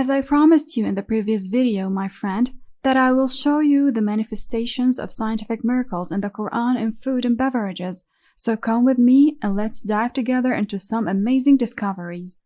As I promised you in the previous video, my friend, that I will show you the manifestations of scientific miracles in the Qur'an in food and beverages, so come with me and let's dive together into some amazing discoveries.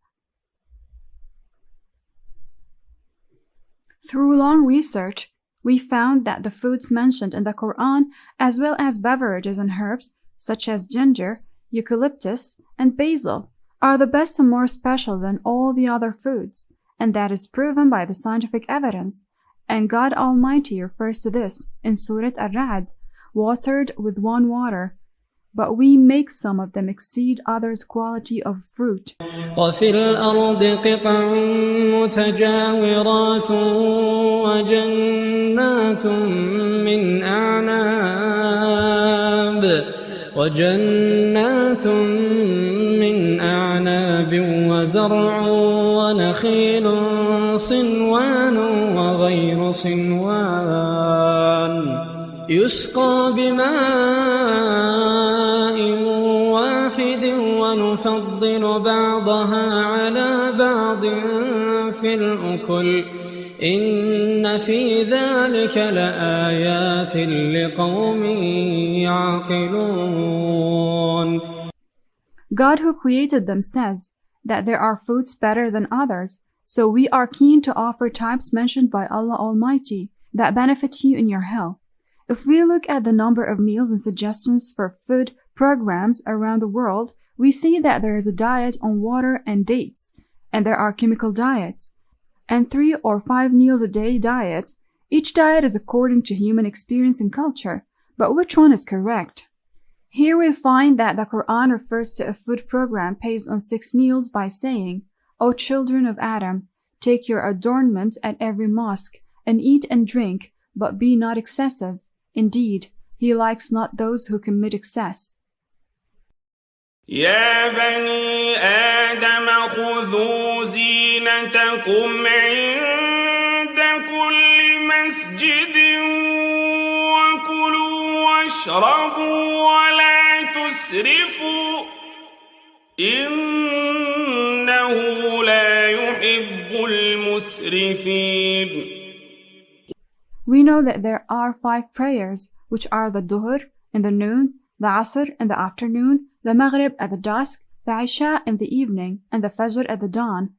Through long research, we found that the foods mentioned in the Qur'an, as well as beverages and herbs, such as ginger, eucalyptus, and basil, are the best and more special than all the other foods, and that is proven by the scientific evidence. And God Almighty refers to this in Surah Ar-Ra'd, watered with one water, but we make some of them exceed others' quality of fruit. وفي الأرض قطع متجاورات وجنات من أعناب وزرع ونخيل صنوان وغير صنوان يسقى بماء واحد ونفضل بعضها على بعض في الأكل إن في ذلك لآيات لقوم يعقلون. God who created them says that there are foods better than others, so we are keen to offer types mentioned by Allah Almighty that benefit you in your health. If we look at the number of meals and suggestions for food programs around the world, we see that there is a diet on water and dates, and there are chemical diets, and 3 or 5 meals a day diets. Each diet is according to human experience and culture, but which one is correct? Here we find that the Quran refers to a food program based on 6 meals by saying, O children of Adam, take your adornment at every mosque, and eat and drink, but be not excessive. Indeed, he likes not those who commit excess. يا بني آدم خذوا زينتكم عند كل مسجد وكلوا واشربوا ولا تسرفوا إنه لا يحب المسرفين. We know that there are 5 prayers, which are the Dhuhr in the noon, the Asr in the afternoon, the Maghrib at the dusk, the Isha in the evening, and the Fajr at the dawn.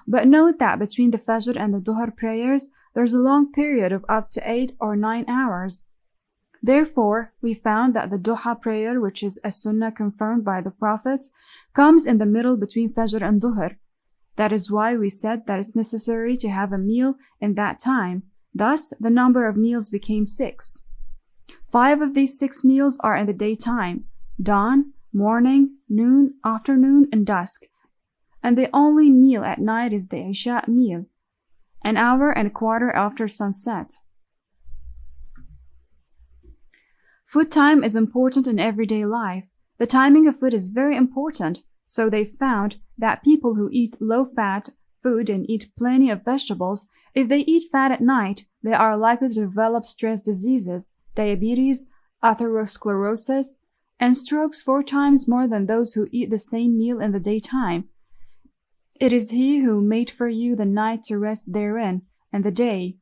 But note that between the Fajr and the Dhuhr prayers, there's a long period of up to 8 or 9 hours. Therefore, we found that the Duha prayer, which is a sunnah confirmed by the prophets, comes in the middle between Fajr and Dhuhr. That is why we said that it's necessary to have a meal in that time. Thus, the number of meals became 6. 5 of these 6 meals are in the daytime, dawn, morning, noon, afternoon, and dusk. And the only meal at night is the Isha meal, an hour and a quarter after sunset. Food time is important in everyday life. The timing of food is very important, so they found that people who eat low-fat food and eat plenty of vegetables, if they eat fat at night, they are likely to develop stress diseases, diabetes, atherosclerosis, and strokes 4 times more than those who eat the same meal in the daytime. It is He who made for you the night to rest therein, and the day,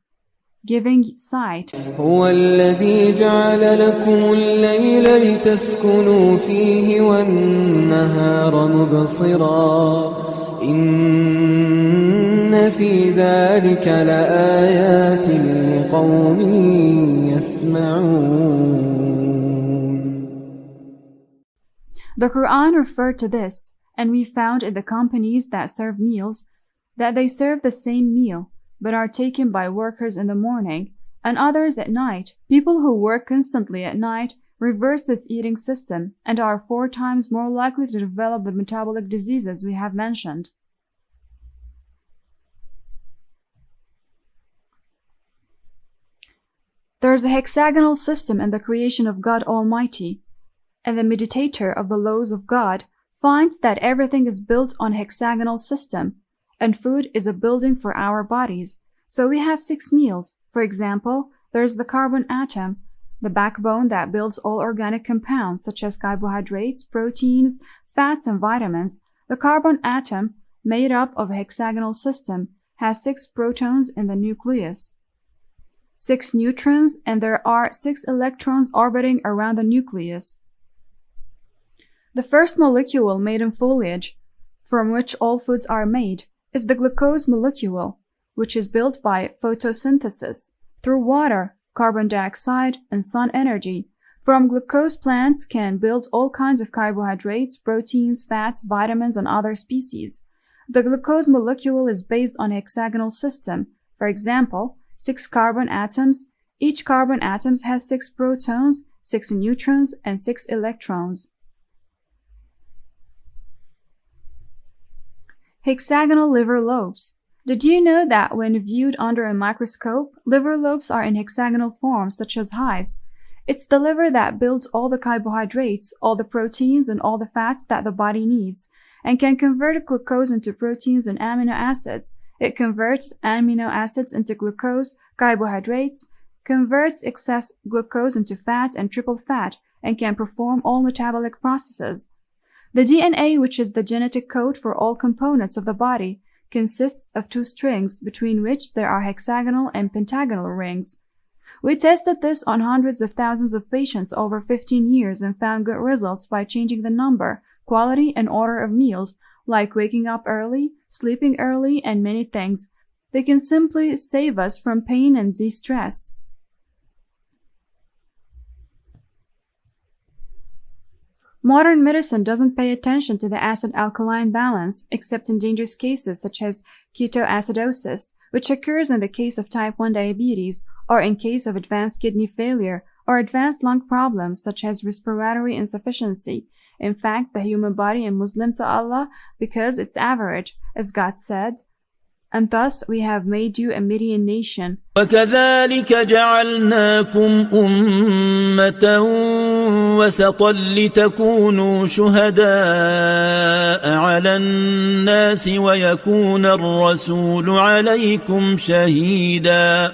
giving sight. هو الذي جعل لكم الليل لتسكنوا فيه والنهار مبصرا إن في ذلك لآيات لقوم يسمعون. The Quran referred to this, and we found in the companies that serve meals that they serve the same meal, but are taken by workers in the morning and others at night. People who work constantly at night reverse this eating system and are 4 times more likely to develop the metabolic diseases we have mentioned. There is a hexagonal system in the creation of God Almighty, and the meditator of the laws of God finds that everything is built on a hexagonal system, and food is a building for our bodies. So we have 6 meals. For example, there is the carbon atom, the backbone that builds all organic compounds such as carbohydrates, proteins, fats, and vitamins. The carbon atom, made up of a hexagonal system, has 6 protons in the nucleus, 6 neutrons, and there are 6 electrons orbiting around the nucleus. The first molecule made in foliage, from which all foods are made, is the glucose molecule, which is built by photosynthesis through water, carbon dioxide, and sun energy. From glucose, plants can build all kinds of carbohydrates, proteins, fats, vitamins, and other species. The glucose molecule is based on a hexagonal system. For example, 6 carbon atoms. Each carbon atom has 6 protons, 6 neutrons, and 6 electrons. Hexagonal liver lobes. Did you know that when viewed under a microscope, liver lobes are in hexagonal form, such as hives? It's the liver that builds all the carbohydrates, all the proteins, and all the fats that the body needs, and can convert glucose into proteins and amino acids. It converts amino acids into glucose, carbohydrates, converts excess glucose into fat and triple fat, and can perform all metabolic processes. The DNA, which is the genetic code for all components of the body, consists of 2 strings, between which there are hexagonal and pentagonal rings. We tested this on hundreds of thousands of patients over 15 years and found good results by changing the number, quality, and order of meals, like waking up early, sleeping early, and many things. They can simply save us from pain and distress. Modern medicine doesn't pay attention to the acid-alkaline balance, except in dangerous cases such as ketoacidosis, which occurs in the case of type 1 diabetes, or in case of advanced kidney failure, or advanced lung problems such as respiratory insufficiency. In fact, the human body is Muslim to Allah because it's average, as God said, and thus we have made you a Median nation. وَكَذَلِكَ جَعَلْنَاكُمْ أُمَّةً وَسَطًا لِتَكُونُوا شُهَدَاءَ عَلَى النَّاسِ وَيَكُونَ الرَّسُولُ عَلَيْكُمْ شَهِيدًا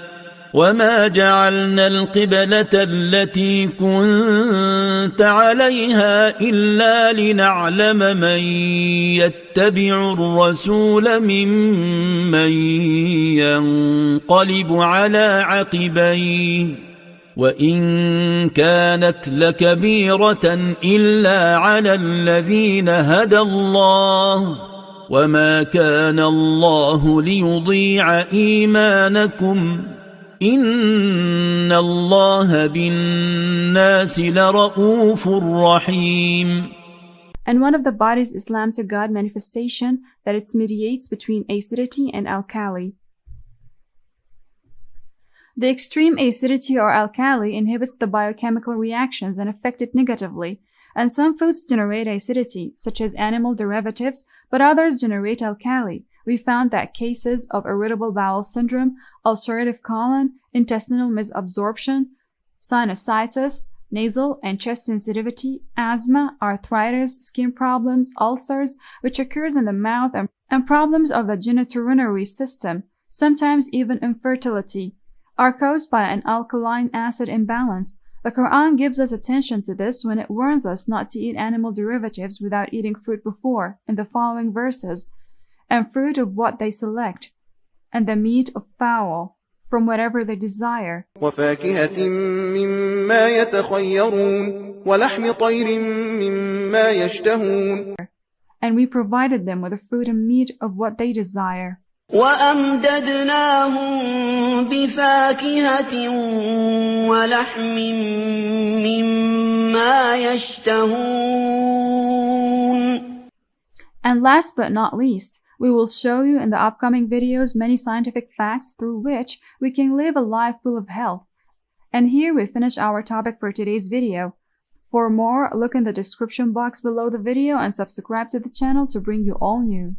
وَمَا جَعَلْنَا الْقِبْلَةَ الَّتِي كُنْتَ عَلَيْهَا إِلَّا لِنَعْلَمَ مَنْ يَتَّبِعُ الرَّسُولَ مِمَّنْ يَنْقَلِبُ عَلَى عَقِبَيْهِ وَإِنْ كَانَتْ لَكَبِيرَةً إِلَّا عَلَى الَّذِينَ هَدَى اللَّهُ وَمَا كَانَ اللَّهُ لِيُضِيعَ إِيمَانَكُمْ إِنَّ اللَّهَ بِالنَّاسِ لَرَءُوفٌ رَحِيمٌ. And one of the body's Islam to God manifestation that it mediates between acidity and alkali. The extreme acidity or alkali inhibits the biochemical reactions and affect it negatively, and some foods generate acidity, such as animal derivatives, but others generate alkali. We found that cases of irritable bowel syndrome, ulcerative colon, intestinal misabsorption, sinusitis, nasal and chest sensitivity, asthma, arthritis, skin problems, ulcers, which occurs in the mouth, and problems of the genitourinary system, sometimes even infertility, are caused by an alkaline acid imbalance. The Qur'an gives us attention to this when it warns us not to eat animal derivatives without eating fruit before, in the following verses, and fruit of what they select, and the meat of fowl, from whatever they desire. وَفَاكِهَةٍ مِّمَّا يَتَخَيَّرُونَ وَلَحْمِ طَيْرٍ مِّمَّا يَشْتَهُونَ. And we provided them with the fruit and meat of what they desire. وَأَمْدَدْنَاهُمْ بِفَاكِهَةٍ وَلَحْمٍ مِّمَّا يَشْتَهُونَ. And last but not least, we will show you in the upcoming videos many scientific facts through which we can live a life full of health. And here we finish our topic for today's video. For more, look in the description box below the video and subscribe to the channel to bring you all new.